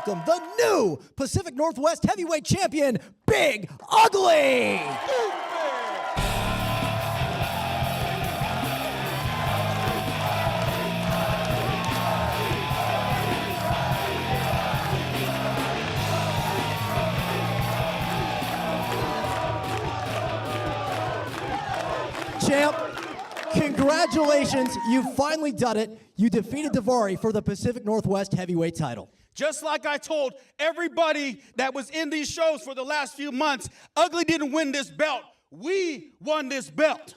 welcome the new Pacific Northwest Heavyweight Champion, Big Ugly! Champ, congratulations, you finally done it. You defeated Daivari for the Pacific Northwest Heavyweight title. Just like I told everybody that was in these shows for the last few months, Ugly didn't win this belt. We won this belt.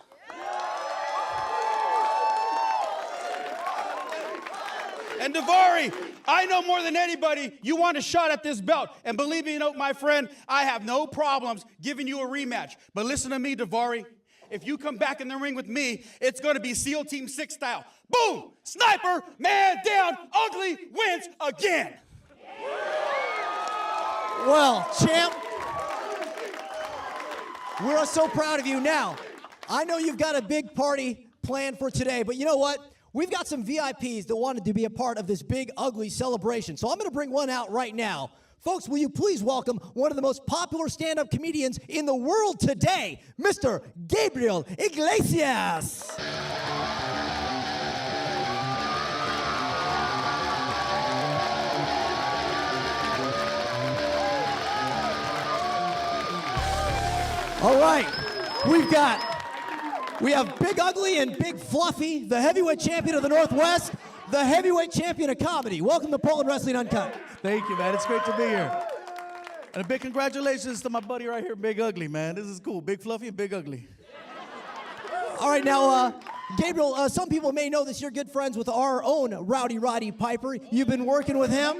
And Daivari, I know more than anybody, you want a shot at this belt. And believe me, my friend, I have no problems giving you a rematch. But listen to me, Daivari. If you come back in the ring with me, it's going to be SEAL Team 6 style. Boom! Sniper, man down, Ugly wins again. Well, champ, we're so proud of you now. I know you've got a big party planned for today, but you know what? We've got some VIPs that wanted to be a part of this Big Ugly celebration, so I'm going to bring one out right now. Folks, will you please welcome one of the most popular stand-up comedians in the world today, Mr. Gabriel Iglesias. All right, we have Big Ugly and Big Fluffy, the heavyweight champion of the Northwest, the heavyweight champion of comedy. Welcome to Portland Wrestling Uncut. Thank you, man. It's great to be here. And a big congratulations to my buddy right here, Big Ugly, man. This is cool. Big Fluffy and Big Ugly. All right, now, Gabriel, some people may know this. You're good friends with our own Rowdy Roddy Piper. You've been working with him,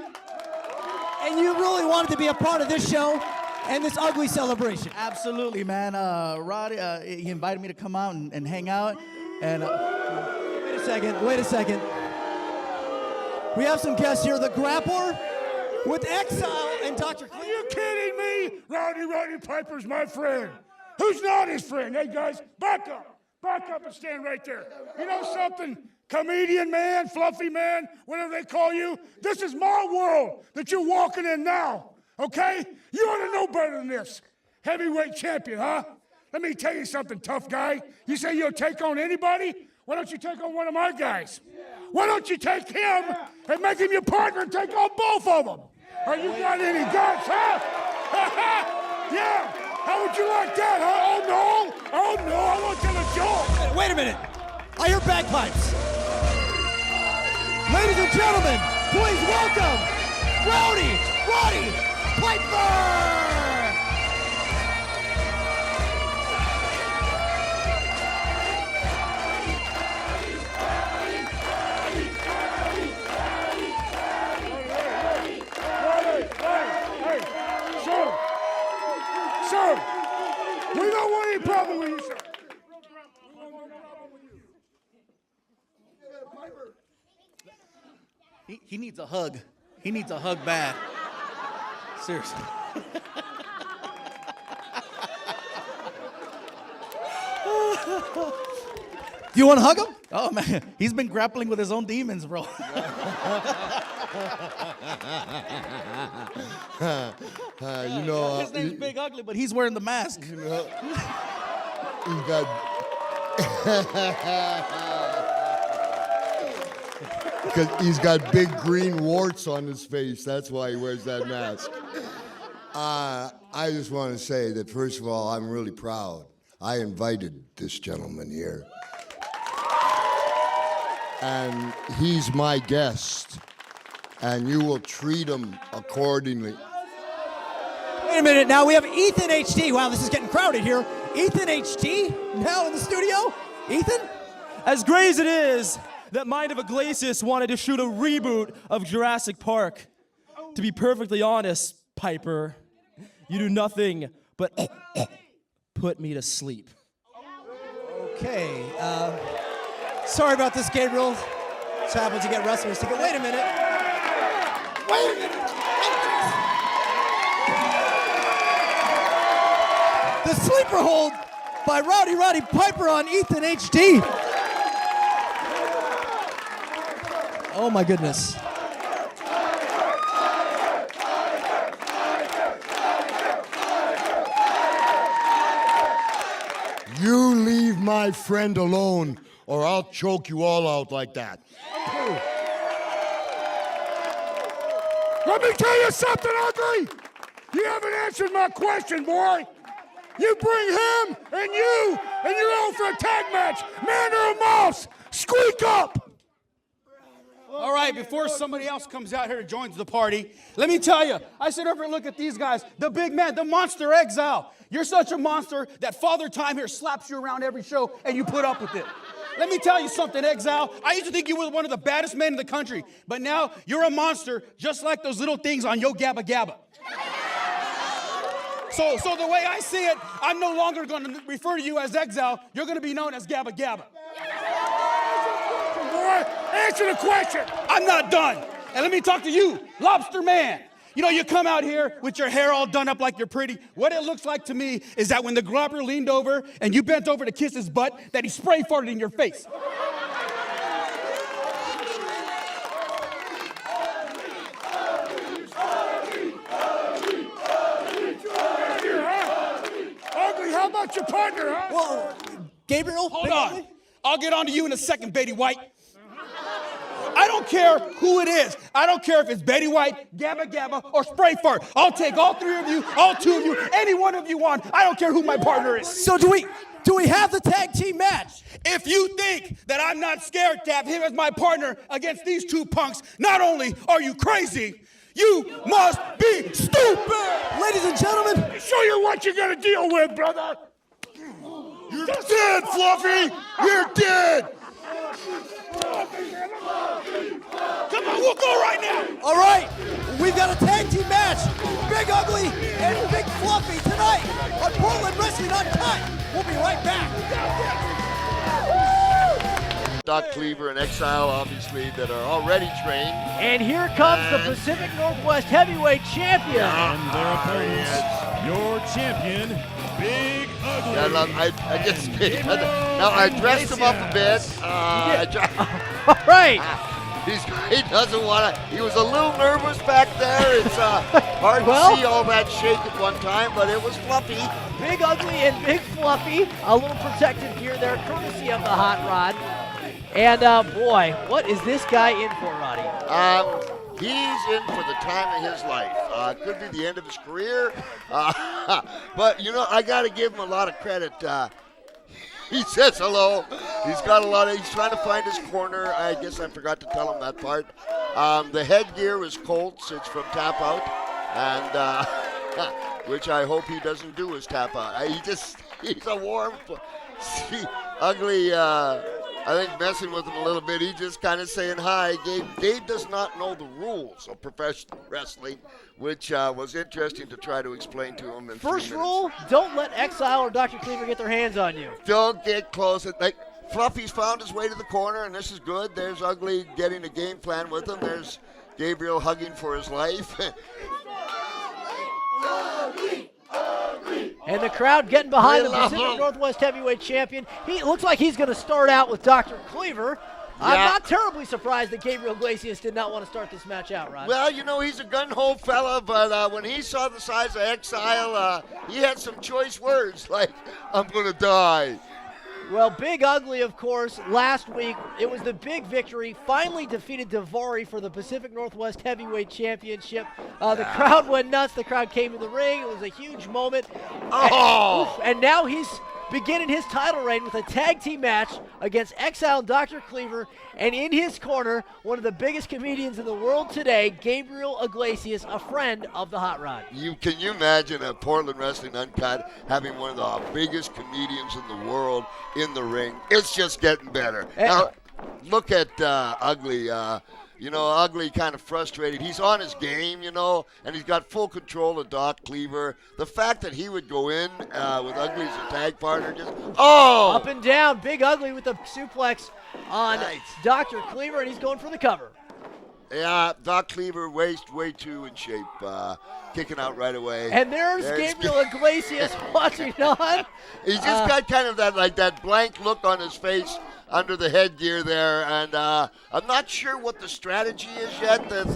and you really wanted to be a part of this show and this Ugly celebration. Absolutely, man. Roddy, he invited me to come out and hang out. And Wait a second. We have some guests here. The Grappler with Exile and Dr. Are you kidding me? Rowdy Piper's my friend. Who's not his friend? Hey, guys, back up. Back up and stand right there. You know something? Comedian man, fluffy man, whatever they call you, this is my world that you're walking in now, okay? You ought to know better than this. Heavyweight champion, huh? Let me tell you something, tough guy. You say you'll take on anybody? Why don't you take on one of my guys? Why don't you take him and make him your partner and take on both of them? Are you got any guts, huh? Yeah. How would you like that, huh? Oh, no. Oh, no. I want you to joke. Wait a minute. I hear bagpipes. Ladies and gentlemen, please welcome Rowdy Roddy Piper. Sir, we don't want any problem with you, sir. he needs a hug. He needs a hug bad. Seriously. Do you want to hug him? Oh, man. He's been grappling with his own demons, bro. His name's Big Ugly, but he's wearing the mask. You know, he's got because he's got big green warts on his face. That's why he wears that mask. I just want to say that, first of all, I'm really proud. I invited this gentleman here. And he's my guest. And you will treat him accordingly. Wait a minute, now we have Ethan HD. Wow, this is getting crowded here. Ethan HD now in the studio. Ethan? As great as it is that Mind of Iglesias wanted to shoot a reboot of Jurassic Park, to be perfectly honest, Piper, you do nothing but put me to sleep. Okay, sorry about this, Gabriel. This happens to get wrestlers to go. Wait a minute. Wait a minute. The sleeper hold by Rowdy Roddy Piper on Ethan HD. Oh my goodness. my friend alone, or I'll choke you all out like that. Let me tell you something, Ugly. You haven't answered my question, boy. You bring him and you're out for a tag match. Man or a mouse, squeak up. All right, before somebody else comes out here and joins the party, let me tell you, I sit over and look at these guys, the big man, the monster Exile. You're such a monster that Father Time here slaps you around every show and you put up with it. Let me tell you something, Exile. I used to think you were one of the baddest men in the country, but now you're a monster just like those little things on Yo Gabba Gabba. So the way I see it, I'm no longer going to refer to you as Exile. You're going to be known as Gabba Gabba. Boy, answer the question. I'm not done. And let me talk to you, Lobster Man. You know, you come out here with your hair all done up like you're pretty. What it looks like to me is that when the grubber leaned over and you bent over to kiss his butt, that he spray farted in your face. Ugly, how about your partner, huh? Well, Gabriel? Hold on. I'll get on to you in a second, Betty White. I don't care who it is. I don't care if it's Betty White, Gabba Gabba, or Spray Fart. I'll take all three of you, all two of you, any one of you on. I don't care who my partner is. So do we have the tag team match? If you think that I'm not scared to have him as my partner against these two punks, not only are you crazy, you must be stupid. Ladies and gentlemen, Show you what you're gonna deal with, brother. You're dead, Fluffy! You're dead! Come on, we'll go right now. all right, we've got a tag team match. Big Ugly and Big Fluffy tonight on Portland Wrestling Uncut. We'll be right back. Doc Cleaver and Exile, obviously, that are already trained. And here comes the Pacific Northwest Heavyweight Champion. And their opponents, your champion, Big Ugly. Yeah, I just now I dressed him up a bit. All right. He doesn't want to. He was a little nervous back there. It's hard to see all that shake at one time, but it was Fluffy. Big Ugly and Big Fluffy, a little protective gear there, courtesy of the Hot Rod. And boy, what is this guy in for, Roddy? He's in for the time of his life. Could be the end of his career. But, you know, I got to give him a lot of credit. He says hello. He's trying to find his corner. I guess I forgot to tell him that part. The headgear is Colts. It's from Tap Out. And, which I hope he doesn't do his Tap Out. He's a warm, see, Ugly, I think messing with him a little bit. He just kind of saying hi. Gabe does not know the rules of professional wrestling, which was interesting to try to explain to him. First rule, don't let Exile or Dr. Cleaver get their hands on you. Don't get close. Like Fluffy's found his way to the corner, and this is good. There's Ugly getting a game plan with him. There's Gabriel hugging for his life. And the crowd getting behind the Pacific Northwest Heavyweight Champion. He looks like he's going to start out with Dr. Cleaver. Yeah. I'm not terribly surprised that Gabriel Iglesias did not want to start this match out, Rod. Well, you know, he's a gun-ho fella, but when he saw the size of Exile, he had some choice words like, I'm going to die. Well, Big Ugly, of course, last week, it was the big victory, finally defeated Daivari for the Pacific Northwest Heavyweight Championship. The crowd went nuts. The crowd came to the ring. It was a huge moment. Oh! And now he's beginning his title reign with a tag team match against Exile and Dr. Cleaver. And in his corner, one of the biggest comedians in the world today, Gabriel Iglesias, a friend of the Hot Rod. Can you imagine a Portland Wrestling Uncut having one of the biggest comedians in the world in the ring? It's just getting better. Now, look at Ugly. You know, Ugly kind of frustrated. He's on his game, you know, and he's got full control of Doc Cleaver. The fact that he would go in with Ugly as a tag partner just, Up and down. Big Ugly with the suplex on Dr. Cleaver, and he's going for the cover. Yeah, Doc Cleaver way too in shape, kicking out right away. And there's Gabriel Iglesias watching on. He's just got kind of that blank look on his face under the headgear there, and I'm not sure what the strategy is yet with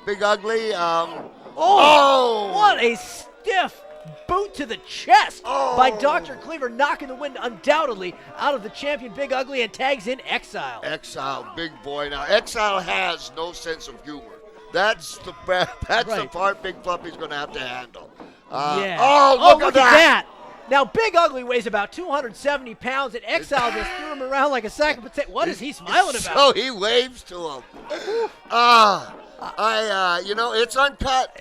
Big Ugly. What a stiff boot to the chest by Dr. Cleaver, knocking the wind undoubtedly out of the champion Big Ugly, and tags in Exile. Exile, big boy. Now, Exile has no sense of humor. That's the part Big Fluffy's going to have to handle. Yeah. Oh, look at that. Now, Big Ugly weighs about 270 pounds, and Exile just threw him around like a sack of potatoes. What is he smiling about? So he waves to him. It's uncut.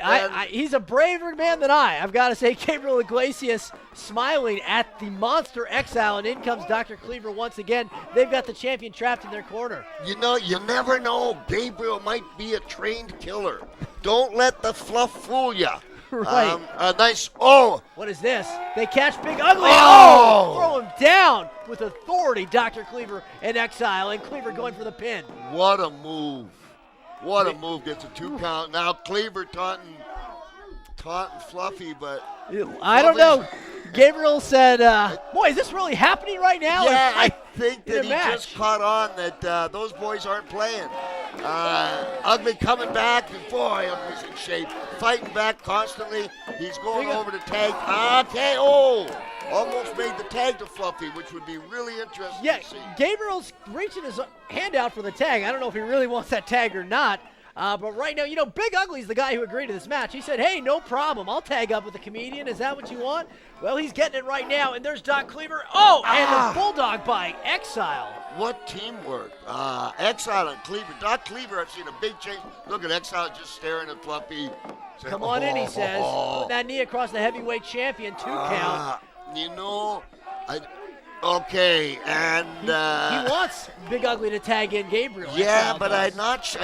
He's a braver man than I. I've got to say, Gabriel Iglesias smiling at the monster Exile, and in comes Dr. Cleaver once again. They've got the champion trapped in their corner. You never know. Gabriel might be a trained killer. Don't let the fluff fool you. Right. What is this? They catch Big Ugly. Throw him down with authority, Dr. Cleaver and Exile, and Cleaver going for the pin. What a move. What a move. Gets a 2 count. Now Cleaver taunting Fluffy, but I don't know. Gabriel said, boy, is this really happening right now? Yeah, I think that he just caught on that those boys aren't playing. Ugly coming back, and boy, Ugly's in shape. Fighting back constantly. He's going over to tag. Okay, almost made the tag to Fluffy, which would be really interesting to see. Gabriel's reaching his hand out for the tag. I don't know if he really wants that tag or not. But right now, Big Ugly's the guy who agreed to this match. He said, hey, no problem. I'll tag up with the comedian. Is that what you want? Well, he's getting it right now, and there's Doc Cleaver. And the Bulldog by Exile. What teamwork. Exile and Cleaver. Doc Cleaver, I've seen a big change. Look at Exile just staring at Fluffy. Come on in, he says. Put that knee across the heavyweight champion. 2 count. Okay, and he wants Big Ugly to tag in Gabriel. Yeah, but I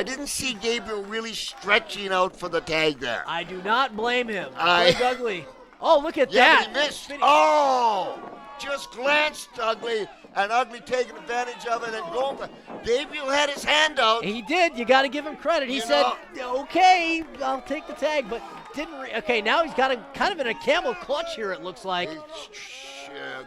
didn't see Gabriel really stretching out for the tag there. I do not blame him. Big Ugly. Oh, look at that. But he missed. Just glanced Ugly, and Ugly taking advantage of it and going. Gabriel had his hand out. He did. You got to give him credit. He said, okay, I'll take the tag, but didn't. Okay, now he's got him kind of in a camel clutch here, it looks like.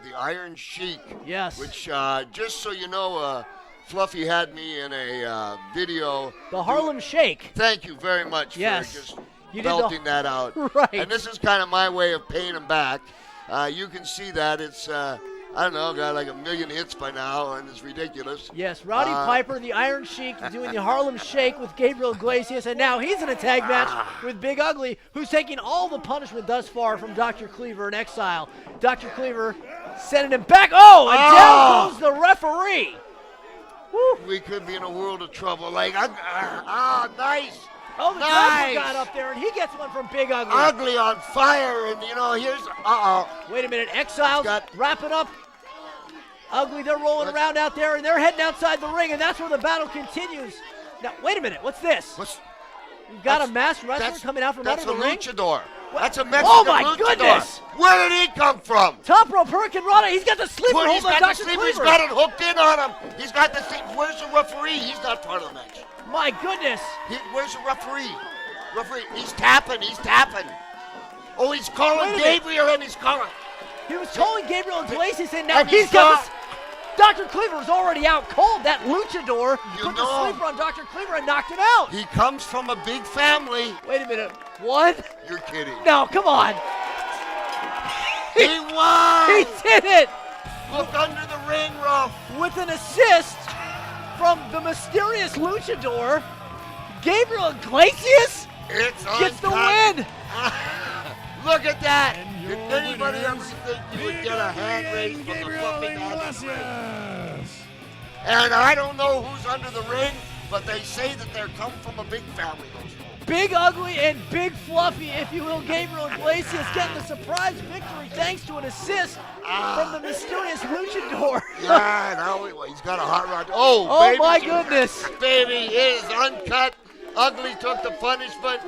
The Iron Sheik. Yes. Which, just so you know, Fluffy had me in a video. The Harlem Shake. Thank you very much for just belting that out. Right. And this is kind of my way of paying him back. You can see that. It's, I don't know, got like 1 million hits by now, and it's ridiculous. Yes, Roddy Piper, the Iron Sheik, doing the Harlem Shake with Gabriel Iglesias, and now he's in a tag match with Big Ugly, who's taking all the punishment thus far from Dr. Cleaver in Exile. Dr. Cleaver sending him back. And down goes the referee. Woo. We could be in a world of trouble. Nice. The driver got up there, and he gets one from Big Ugly. Ugly on fire, and here's. Wait a minute, Exile's wrapping up. Ugly, they're rolling around out there, and they're heading outside the ring, and that's where the battle continues. Now, wait a minute, what's this? You've got a masked wrestler coming out from under the ring? That's a luchador. That's a Mexican Oh, my luchador. goodness! Where did he come from? Top rope hurricane rana. He's got the sleeper hold on Dr. Cleaver. He's got it hooked in on him. He's got the sleeper. Where's the referee? He's not part of the match. My goodness. Where's the referee? He's tapping. Oh, he's calling Gabriel, and he's calling. He was calling Gabriel Iglesias, and now he's got Dr. Cleaver's already out cold. That luchador put the sleeper on Dr. Cleaver and knocked him out. He comes from a big family. Wait a minute. What? You're kidding. No, come on. He won. He did it. Look under the ring, Ruff. With an assist from the mysterious luchador, Gabriel Iglesias gets the win. Look at that. Did anybody ever think you would get a hand raise from the Fluffy man? And I don't know who's under the ring, but they say that they're come from a big family. Big Ugly and Big Fluffy, if you will. Gabriel Iglesias getting the surprise victory thanks to an assist from the mysterious luchador. Yeah, now he's got a hot rod. Oh my goodness. Baby, it is uncut. Ugly took the punishment.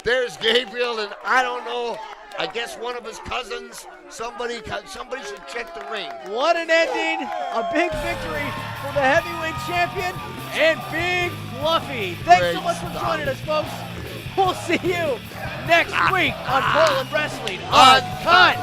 There's Gabriel, and I don't know. I guess one of his cousins. Somebody should check the ring. What an ending. A big victory for the heavyweight champion and Big Fluffy. Thanks so much for joining us, folks. We'll see you next week on Portland Wrestling Uncut.